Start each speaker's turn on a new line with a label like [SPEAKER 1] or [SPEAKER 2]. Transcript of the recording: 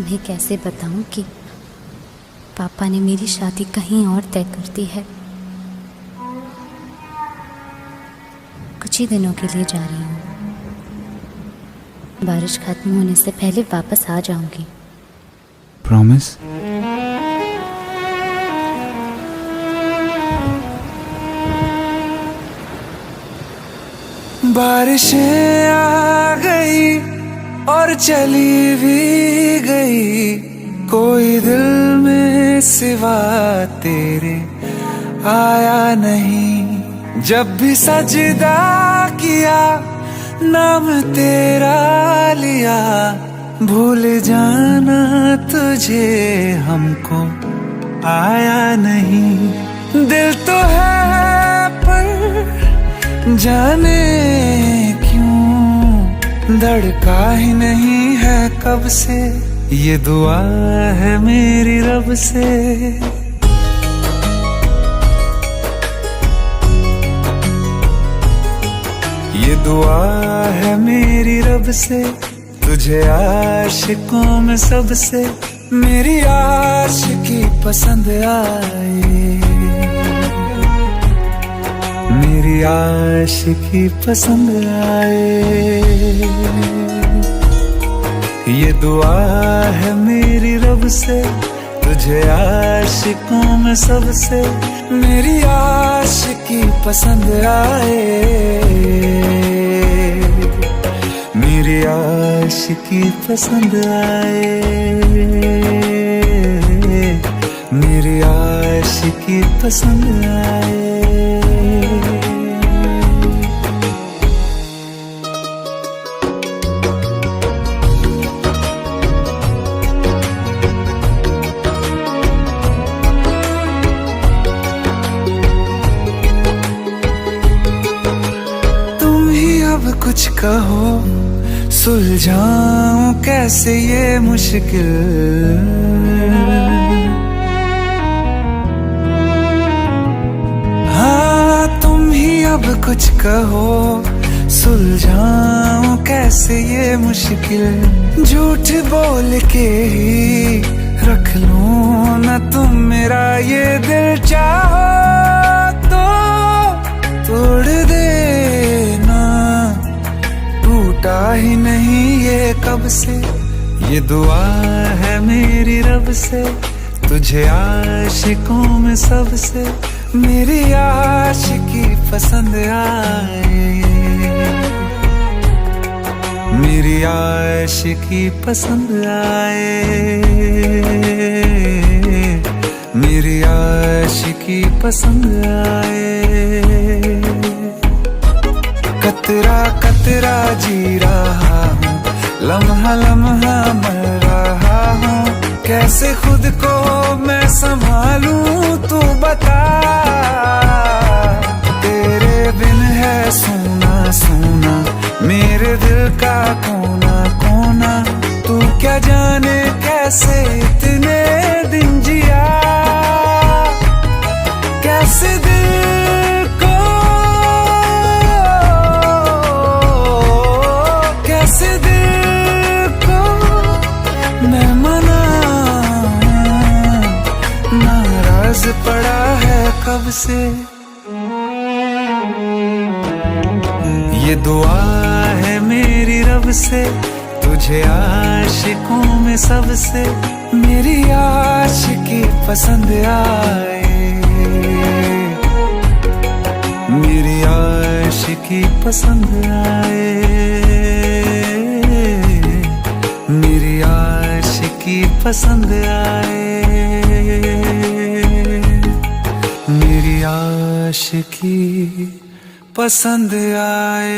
[SPEAKER 1] तुम्हें कैसे बताऊं कि पापा ने मेरी शादी कहीं और तय कर दी है। कुछ ही दिनों के लिए जा रही हूँ। बारिश खत्म होने से पहले वापस आ जाऊंगी।
[SPEAKER 2] प्रॉमिस?
[SPEAKER 3] बारिशें आ गई और चली भी गई, कोई दिल में सिवा तेरे आया नहीं। जब भी सजदा किया नाम तेरा लिया, भूल जाना तुझे हमको आया नहीं। दिल तो है पर जाने क्यों धड़का ही नहीं है कब से, ये दुआ है मेरी रब से। ये दुआ है मेरी रब से, तुझे आशिकों में सबसे मेरी आशिकी पसंद आए, मेरी आशिकी पसंद आए। ये दुआ है मेरी रब से, तुझे आशिकों में सबसे मेरी आशिकी पसंद आए, मेरी आशिकी पसंद आए, मेरी आशिकी पसंद आए। कुछ कहो सुलझाऊं कैसे ये मुश्किल, हाँ तुम ही अब कुछ कहो सुलझाऊं कैसे ये मुश्किल। झूठ बोल के ही रख लूं ना तुम मेरा ये दिल, चाहो तो तोड़ देना, टूटा ही नहीं ये कब से। ये दुआ है मेरी रब से, तुझे आशिकों में सबसे मेरी आशिकी पसंद आए, मेरी आशिकी पसंद आए, मेरी आशिकी पसंद आए। कतरा कतरा जी रहा हूँ, लम्हा लम्हा मर रहा हूँ, कैसे खुद को मैं संभालूं तू बता। तेरे बिन है सूना सूना मेरे दिल का कोना कोना, तू क्या जाने कैसे इतने दिन जिया, कैसे दिल को कैसे दिल को मैं मनाऊं, नाराज पड़ा है कब से। ये दुआ है मेरी रब से, तुझे आशिकों में सबसे मेरी आशिकी पसंद आए, मेरी आशिकी पसंद आए, मेरी आशिकी पसंद आए, मेरी आशिकी पसंद आए।